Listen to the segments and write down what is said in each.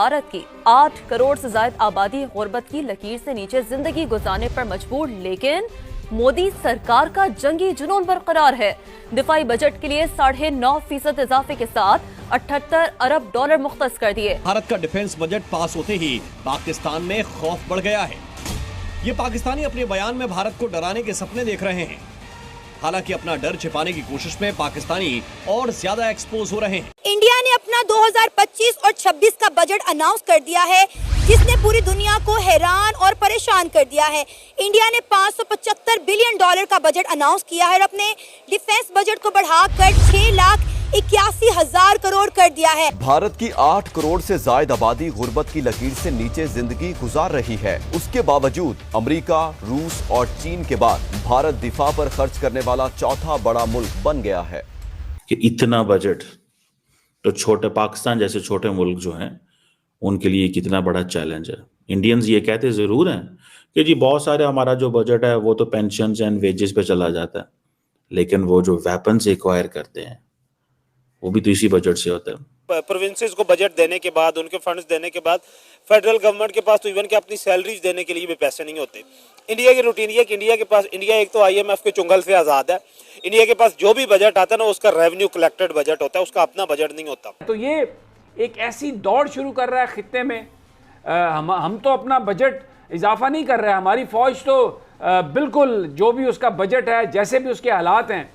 भारत की 8 करोड़ से ज्यादा आबादी गुर्बत की लकीर से नीचे जिंदगी गुजारने पर मजबूर, लेकिन मोदी सरकार का जंगी जुनून बरकरार है। दिफाई बजट के लिए 9.5% इजाफे के साथ 78 अरब डॉलर मुख्तस कर दिए। भारत का डिफेंस बजट पास होते ही पाकिस्तान में खौफ बढ़ गया है। ये पाकिस्तानी अपने बयान में भारत को डराने के सपने देख रहे हैं। हालांकि अपना डर छिपाने की कोशिश में पाकिस्तानी और ज्यादा एक्सपोज हो रहे हैं। इंडिया ने अपना 2025 और 26 का बजट अनाउंस कर दिया है, जिसने पूरी दुनिया को हैरान और परेशान कर दिया है। इंडिया ने 575 बिलियन डॉलर का बजट अनाउंस किया है और अपने डिफेंस बजट को बढ़ाकर 6,81,000 करोड़ कर दिया है। भारत की 8 करोड़ से ज्यादा आबादी गुर्बत की लकीर से नीचे जिंदगी गुजार रही है। उसके बावजूद अमेरिका, रूस और चीन के बाद भारत दिफा पर खर्च करने वाला चौथा बड़ा मुल्क बन गया है। कि इतना बजट तो छोटे पाकिस्तान जैसे छोटे मुल्क जो हैं उनके लिए कितना बड़ा चैलेंज है। इंडियंस ये कहते जरूर हैं कि जी बहुत सारे हमारा जो बजट है वो तो पेंशन एंड वेजेस पे चला जाता है, लेकिन वो जो वेपन्स एक्वायर करते हैं वो भी तो इसी बजट से होता है। प्रोविंसेस को बजट देने के बाद, उनके फंड्स देने के बाद फेडरल गवर्नमेंट के पास तो इवन के अपनी सैलरीज देने के लिए भी पैसे नहीं होते। इंडिया की रूटीन ये कि इंडिया एक तो IMF के चुंगल से आज़ाद है। इंडिया के पास जो भी बजट आता है ना उसका रेवेन्यू कलेक्टेड बजट होता है, उसका अपना बजट नहीं होता। तो ये एक ऐसी दौड़ शुरू कर रहा है खित्ते में। हम तो अपना बजट इजाफा नहीं कर रहे हैं, हमारी फौज तो बिल्कुल जो भी उसका बजट है, जैसे भी उसके हालात हैं,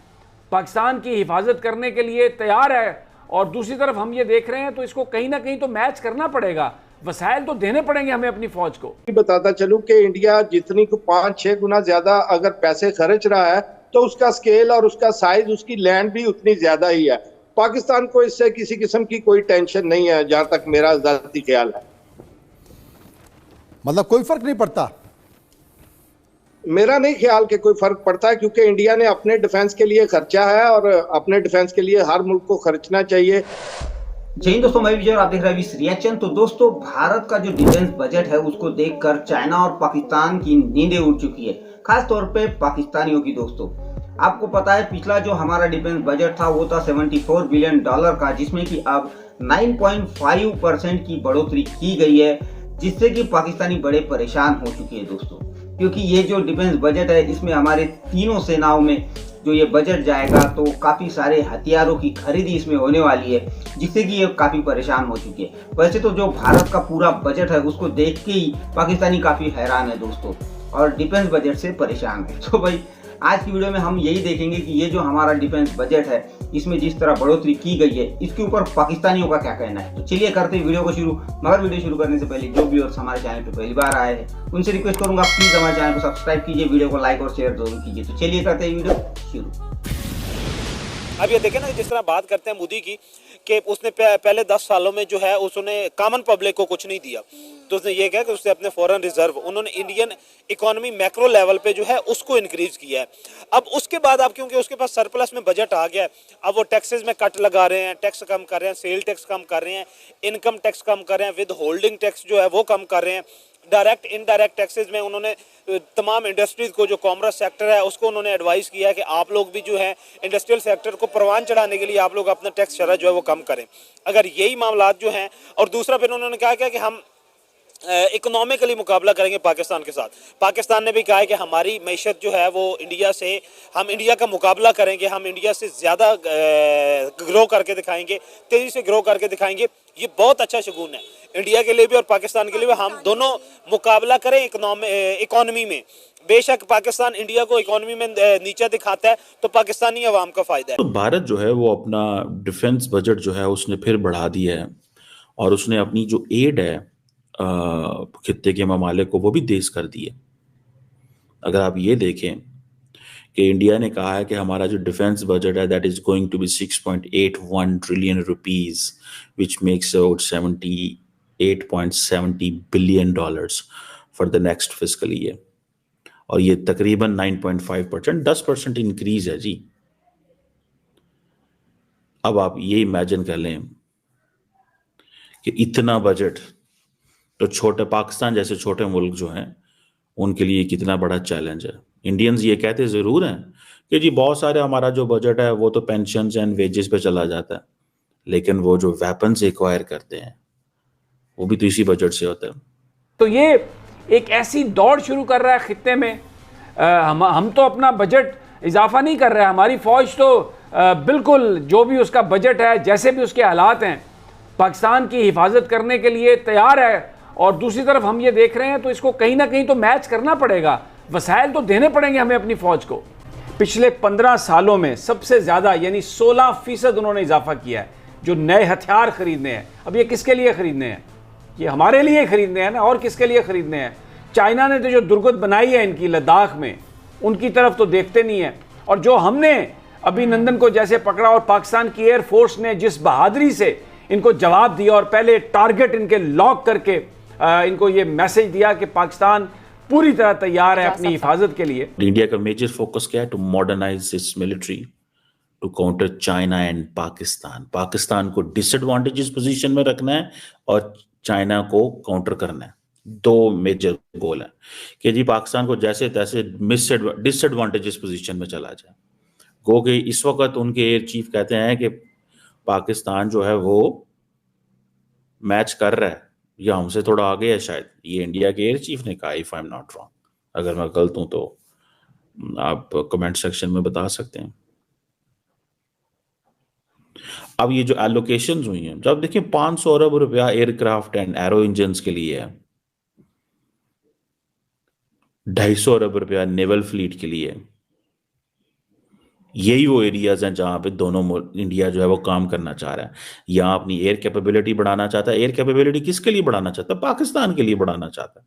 पाकिस्तान की हिफाजत करने के लिए तैयार है। और दूसरी तरफ हम ये देख रहे हैं तो इसको कहीं ना कहीं तो मैच करना पड़ेगा, वसाइल तो देने पड़ेंगे हमें अपनी फौज को। बताता चलूं कि इंडिया जितनी को 5-6 गुना ज्यादा अगर पैसे खर्च रहा है तो उसका स्केल और उसका साइज, उसकी लैंड भी उतनी ज्यादा ही है। पाकिस्तान को इससे किसी किस्म की कोई टेंशन नहीं है, जहां तक मेरा ज़ाती ख्याल है। मतलब कोई फर्क नहीं पड़ता? मेरा नहीं ख्याल कि कोई फर्क पड़ता है, क्योंकि इंडिया ने अपने डिफेंस के लिए खर्चा है और अपने डिफेंस के लिए हर मुल्क को खर्चना चाहिए। जय हिंद दोस्तों, मैं विजय और आप देख रहे हैं विश रिएक्शन। तो दोस्तों, भारत का जो डिफेंस बजट है उसको देखकर चाइना और पाकिस्तान की नींदें उड़ चुकी है, खास तौर पे पाकिस्तानियों की। दोस्तों आपको पता है पिछला जो हमारा डिफेंस बजट था वो था 74 बिलियन डॉलर का, जिसमें कि अब 9.5% की बढ़ोतरी की गई है, जिससे कि पाकिस्तानी बड़े परेशान हो चुके हैं दोस्तों। क्योंकि ये जो डिफेंस बजट है इसमें हमारे तीनों सेनाओं में जो ये बजट जाएगा तो काफ़ी सारे हथियारों की खरीदी इसमें होने वाली है, जिससे कि ये काफ़ी परेशान हो चुके हैं। वैसे तो जो भारत का पूरा बजट है उसको देख के ही पाकिस्तानी काफ़ी हैरान है दोस्तों, और डिफेंस बजट से परेशान है। तो भाई आज की वीडियो में हम यही देखेंगे कि ये जो हमारा डिफेंस बजट है इसमें जिस तरह बढ़ोतरी की गई है इसके ऊपर पाकिस्तानियों का क्या कहना है। तो चलिए करते हैं वीडियो को शुरू। मगर वीडियो शुरू करने से पहले जो व्यूअर्स हमारे चैनल पे पहली बार आए हैं उनसे रिक्वेस्ट करूंगा प्लीज हमारे चैनल को सब्सक्राइब कीजिए, वीडियो को लाइक और शेयर जरूर कीजिए। तो चलिए करते हैं वीडियो शुरू। अब ये देखें ना, जिस तरह बात करते हैं मोदी की कि उसने पहले 10 सालों में जो है उसने कॉमन पब्लिक को कुछ नहीं दिया, तो उसने ये कहा कि उसने अपने फॉरेन रिजर्व, उन्होंने इंडियन इकोनॉमी मैक्रो लेवल पे जो है उसको इंक्रीज किया है। अब उसके बाद अब क्योंकि उसके पास सरप्लस में बजट आ गया है, अब वो टैक्सेस में कट लगा रहे हैं, टैक्स कम कर रहे हैं, सेल टैक्स कम कर रहे हैं, इनकम टैक्स कम कर रहे हैं, विद होल्डिंग टैक्स जो है वो कम कर रहे हैं, डायरेक्ट इनडायरेक्ट टैक्सेस में उन्होंने तमाम इंडस्ट्रीज को, जो कॉमर्स सेक्टर है उसको उन्होंने एडवाइस किया है कि आप लोग भी जो है इंडस्ट्रियल सेक्टर को परवान चढ़ाने के लिए आप लोग अपना टैक्स शरह जो है वो कम करें। अगर यही मामला जो हैं, और दूसरा फिर उन्होंने कहा कि हम इकोनॉमिकली मुकाबला करेंगे पाकिस्तान के साथ। पाकिस्तान ने भी कहा है कि हमारी मैशत जो है वो इंडिया से, हम इंडिया का मुकाबला करेंगे, हम इंडिया से ज़्यादा ग्रो करके दिखाएंगे, तेज़ी से ग्रो करके दिखाएंगे। ये बहुत अच्छा शगुन है इंडिया के लिए भी और पाकिस्तान के लिए भी। हम दोनों मुकाबला करें इकोनॉमी में। बेशक पाकिस्तान इंडिया को इकोनॉमी में नीचा दिखाता है तो पाकिस्तानी अवाम का फायदा है। तो भारत जो है वो अपना डिफेंस बजट जो है उसने फिर बढ़ा दिया है, और उसने अपनी जो एड है खित्ते के ममालिक को वो भी तेज कर दी है। अगर आप ये देखें कि इंडिया ने कहा है कि हमारा जो डिफेंस बजट है that is going to be 6.81 trillion rupees, which makes about 78.70 billion dollars for the next fiscal year, और ये तकरीबन 9.5%, 10% इंक्रीज है जी। अब आप ये इमेजिन कर लें कि इतना बजट तो छोटे पाकिस्तान जैसे छोटे मुल्क जो हैं उनके लिए कितना बड़ा चैलेंज है। इंडियंस ये कहते जरूर हैं कि जी बहुत सारे हमारा जो बजट है वो तो पेंशन एंड वेजेस पे चला जाता है, लेकिन वो जो वेपन्स एक्वायर करते हैं वो भी तो इसी बजट से होता है। तो ये एक ऐसी दौड़ शुरू कर रहा है खित्ते में, हम तो अपना बजट इजाफा नहीं कर रहे हैं, हमारी फौज तो बिल्कुल जो भी उसका बजट है, जैसे भी उसके हालात हैं, पाकिस्तान की हिफाजत करने के लिए तैयार है। और दूसरी तरफ हम ये देख रहे हैं तो इसको कहीं ना कहीं तो मैच करना पड़ेगा, वसाइल तो देने पड़ेंगे हमें अपनी फौज को। पिछले 15 सालों में सबसे ज़्यादा यानी 16% उन्होंने इजाफा किया है जो नए हथियार खरीदने हैं। अब ये किसके लिए खरीदने हैं? ये हमारे लिए खरीदने हैं ना, और किसके लिए खरीदने हैं? चाइना ने तो जो दुर्गत बनाई है इनकी लद्दाख में, उनकी तरफ तो देखते नहीं है। और जो हमने अभिनंदन को जैसे पकड़ा और पाकिस्तान की एयरफोर्स ने जिस बहादुरी से इनको जवाब दिया और पहले टारगेट इनके लॉक करके इनको ये मैसेज दिया कि पाकिस्तान पूरी तरह तैयार है अपनी हिफाजत के लिए। इंडिया का मेजर फोकस क्या है? To modernise its military to counter China and Pakistan. Pakistan को डिसएडवांटेजेस पोजीशन में रखना है और चाइना को काउंटर करना है। दो मेजर गोल है कि जी पाकिस्तान को जैसे तैसे डिसएडवांटेजेस पोजीशन में चला जाए। गो कि इस वक्त उनके एयर चीफ कहते हैं कि पाकिस्तान जो है वो मैच कर रहा है या हमसे थोड़ा आगे है शायद। ये इंडिया के एयर चीफ ने कहा, if I am not wrong. अगर मैं गलत हूं तो आप कमेंट सेक्शन में बता सकते हैं। अब ये जो एलोकेशंस हुई हैं, जब देखिए 500 अरब रुपया एयरक्राफ्ट एंड एरो इंजन के लिए है, 250 अरब रुपया नेवल फ्लीट के लिए। यही वो एरियाज हैं जहां पे दोनों इंडिया जो है वो काम करना चाह रहा है। यहाँ अपनी एयर कैपेबिलिटी बढ़ाना चाहता है। एयर कैपेबिलिटी किसके लिए बढ़ाना चाहता है? पाकिस्तान के लिए बढ़ाना चाहता है,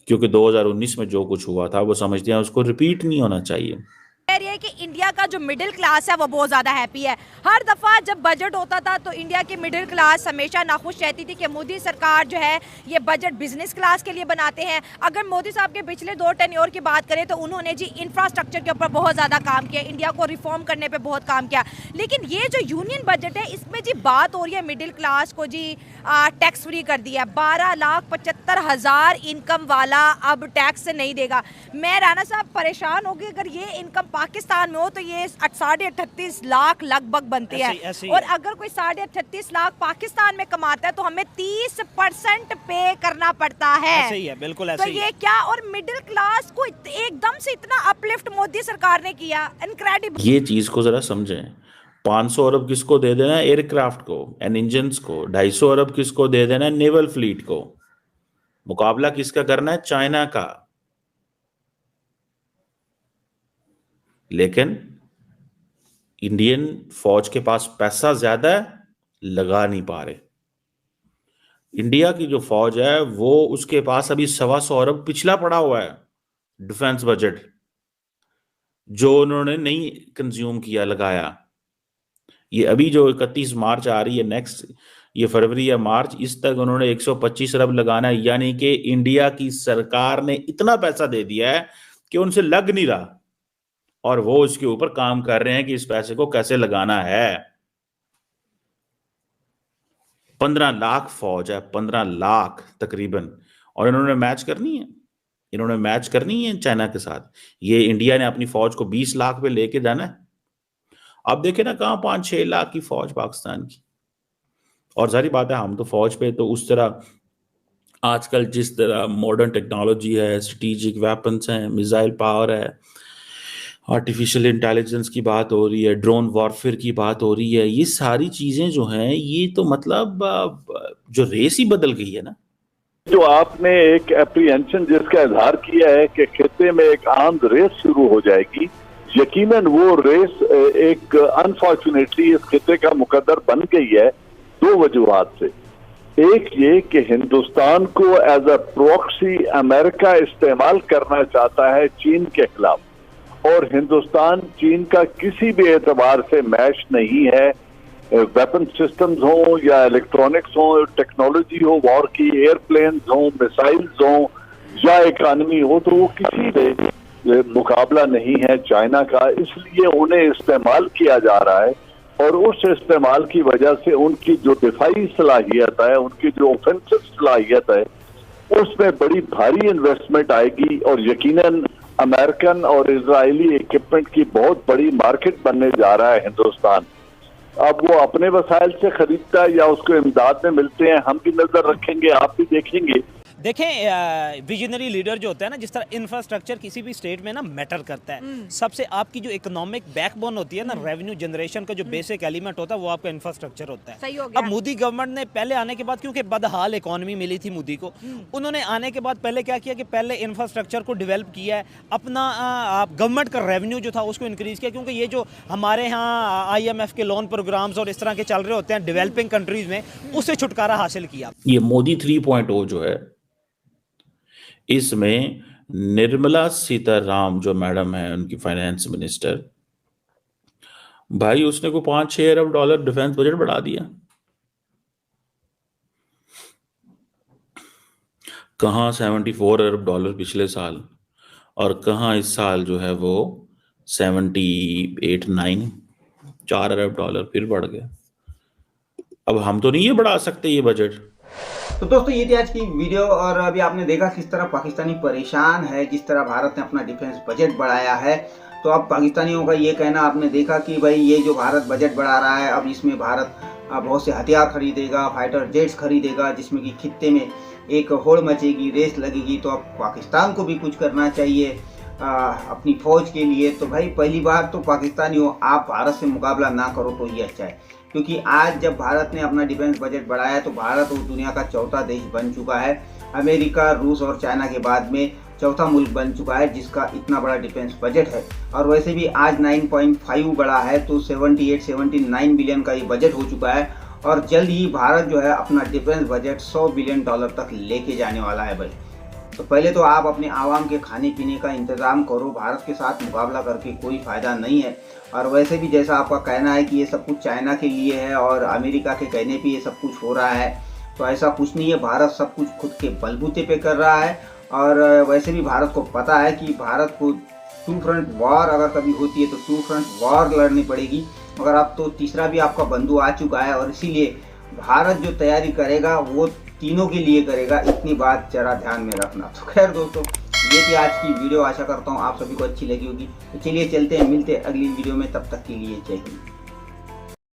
क्योंकि 2019 में जो कुछ हुआ था वो समझते हैं उसको रिपीट नहीं होना चाहिए। ये है कि इंडिया का जो मिडिल क्लास है वो बहुत ज़्यादा हैप्पी है। हर दफ़ा जब बजट होता था तो इंडिया की मिडिल क्लास हमेशा नाखुश रहती थी कि मोदी सरकार जो है ये बजट बिजनेस क्लास के लिए बनाते हैं। अगर मोदी साहब के पिछले 2 टेन्योर की बात करें तो उन्होंने जी इंफ्रास्ट्रक्चर के ऊपर बहुत ज़्यादा काम किया, इंडिया को रिफॉर्म करने पर बहुत काम किया। लेकिन ये जो यूनियन बजट है इसमें जी बात हो रही है मिडिल क्लास को जी टैक्स फ्री कर दिया। 12,75,000 इनकम वाला अब टैक्स नहीं देगा। मैं राणा साहब परेशान हो गई, अगर ये इनकम पाकिस्तान में हो तो ये 38.5 लाख लगभग बनती है। और अगर कोई 38.5 लाख पाकिस्तान में कमाता है तो हमें 30% पे करना पड़ता है। ऐसे ही है, बिल्कुल ऐसे तो ही ये क्या, और मिडिल क्लास को एकदम से इतना अपलिफ्ट मोदी सरकार ने किया, इनक्रेडिबल। ये चीज को जरा समझें। 500 अरब किसको दे देना है? एयरक्राफ्ट को एंड इंजन्स को। 250 अरब किसको दे देना है? नेवल फ्लीट को। मुकाबला किसका करना है? चाइना का। लेकिन इंडियन फौज के पास पैसा ज्यादा है, लगा नहीं पा रहे। इंडिया की जो फौज है वो उसके पास अभी 125 अरब पिछला पड़ा हुआ है डिफेंस बजट, जो उन्होंने नहीं कंज्यूम किया, लगाया। ये अभी जो 31 मार्च आ रही है, नेक्स्ट ये फरवरी या मार्च, इस तक उन्होंने 125 अरब लगाना है। यानी कि इंडिया की सरकार ने इतना पैसा दे दिया है कि उनसे लग नहीं रहा और वो उसके ऊपर काम कर रहे हैं कि इस पैसे को कैसे लगाना है। 15 लाख फौज है, 15 लाख तकरीबन, और इन्होंने मैच करनी है। इन्होंने मैच करनी है चाइना के साथ। ये इंडिया ने अपनी फौज को 20 लाख पे लेके जाना है। अब देखे ना कहां 5-6 लाख की फौज पाकिस्तान की। और सारी बात है, हम तो फौज पे तो उस तरह आजकल जिस तरह मॉडर्न टेक्नोलॉजी है, स्ट्रेटेजिक वेपन्स हैं, मिसाइल पावर है, आर्टिफिशियल इंटेलिजेंस की बात हो रही है, ड्रोन वॉरफेयर की बात हो रही है, ये सारी चीजें जो हैं ये तो मतलब जो रेस ही बदल गई है ना। जो आपने एक एप्रीहेंशन जिसका इजहार किया है कि खित्ते में एक आर्म्ड रेस शुरू हो जाएगी, यकीनन वो रेस एक अनफॉर्चुनेटली इस खित्ते का मुकद्दर बन गई है 2 वजूहात से। एक ये कि हिंदुस्तान को एज अ प्रॉक्सी अमेरिका इस्तेमाल करना चाहता है चीन के खिलाफ, और हिंदुस्तान चीन का किसी भी एतबार से मैच नहीं है। वेपन सिस्टम्स हो या इलेक्ट्रॉनिक्स हो, टेक्नोलॉजी हो, वॉर की एयरप्लेन्स हो, मिसाइल्स हो या इकानमी हो, तो वो किसी से मुकाबला नहीं है चाइना का। इसलिए उन्हें इस्तेमाल किया जा रहा है और उस इस्तेमाल की वजह से उनकी जो दिफाई सलाहियत है, उनकी जो ऑफेंसिव सलाहियत है, उसमें बड़ी भारी इन्वेस्टमेंट आएगी और यकीनन अमेरिकन और इजरायली इक्विपमेंट की बहुत बड़ी मार्केट बनने जा रहा है हिंदुस्तान। अब वो अपने वसाइल से खरीदता है या उसको इमदाद में मिलते हैं, हम भी नजर रखेंगे, आप भी देखेंगे। देखें, विजनरी लीडर जो होता है ना, जिस तरह इंफ्रास्ट्रक्चर किसी भी स्टेट में ना मैटर करता है। सबसे आपकी जो इकोनॉमिक बैकबोन होती है ना, रेवेन्यू जनरेशन का जो बेसिक एलिमेंट होता है वो आपका इंफ्रास्ट्रक्चर होता है। सही हो गया। अब मोदी गवर्नमेंट ने पहले आने के बाद, क्योंकि बदहाल इकोनॉमी मिली थी मोदी को, उन्होंने आने के बाद पहले क्या किया कि पहले इंफ्रास्ट्रक्चर को डेवलप किया है, अपना गवर्नमेंट का रेवेन्यू जो था उसको इंक्रीज किया, क्योंकि ये जो हमारे यहाँ IMF के लोन प्रोग्राम्स और इस तरह के चल रहे होते हैं डेवलपिंग कंट्रीज में, उससे छुटकारा हासिल किया। ये मोदी 3.0 जो है, इसमें निर्मला सीताराम जो मैडम है उनकी फाइनेंस मिनिस्टर, भाई उसने को $5-6 अरब डिफेंस बजट बढ़ा दिया। कहां $74 अरब पिछले साल, और कहां इस साल जो है वो 78-9 $4 अरब फिर बढ़ गया। अब हम तो नहीं ये बढ़ा सकते ये बजट। तो दोस्तों ये थी आज की वीडियो, और अभी आपने देखा किस तरह पाकिस्तानी परेशान है, जिस तरह भारत ने अपना डिफेंस बजट बढ़ाया है। तो अब पाकिस्तानियों का ये कहना आपने देखा कि भाई ये जो भारत बजट बढ़ा रहा है, अब इसमें भारत बहुत से हथियार खरीदेगा, फाइटर जेट्स खरीदेगा, जिसमें कि खित्ते में एक होड़ मचेगी, रेस लगेगी। तो अब पाकिस्तान को भी कुछ करना चाहिए अपनी फौज के लिए। तो भाई पहली बार तो पाकिस्तानियों, आप भारत से मुकाबला ना करो तो ये अच्छा है, क्योंकि आज जब भारत ने अपना डिफेंस बजट बढ़ाया तो भारत उस दुनिया का चौथा देश बन चुका है। अमेरिका, रूस और चाइना के बाद में चौथा मुल्क बन चुका है जिसका इतना बड़ा डिफेंस बजट है। और वैसे भी आज 9.5 बढ़ा है, तो 78-79 बिलियन का ये बजट हो चुका है। और जल्द ही भारत जो है अपना डिफेंस बजट $100 बिलियन तक लेके जाने वाला है भाई। तो पहले तो आप अपने आवाम के खाने पीने का इंतज़ाम करो, भारत के साथ मुकाबला करके कोई फ़ायदा नहीं है। और वैसे भी जैसा आपका कहना है कि ये सब कुछ चाइना के लिए है और अमेरिका के कहने पे ये सब कुछ हो रहा है, तो ऐसा कुछ नहीं है। भारत सब कुछ खुद के बलबूते पे कर रहा है। और वैसे भी भारत को पता है कि भारत को 2 फ्रंट वॉर अगर कभी होती है तो 2 फ्रंट वॉर लड़नी पड़ेगी, मगर अब तो तीसरा भी आपका बंधु आ चुका है। और इसीलिए भारत जो तैयारी करेगा वो तीनों के लिए करेगा, इतनी बात जरा ध्यान में रखना। तो खैर दोस्तों, ये थी आज की वीडियो, आशा करता हूँ आप सभी को अच्छी लगी होगी। तो चलिए चलते हैं, मिलते हैं अगली वीडियो में, तब तक के लिए जय हिंद।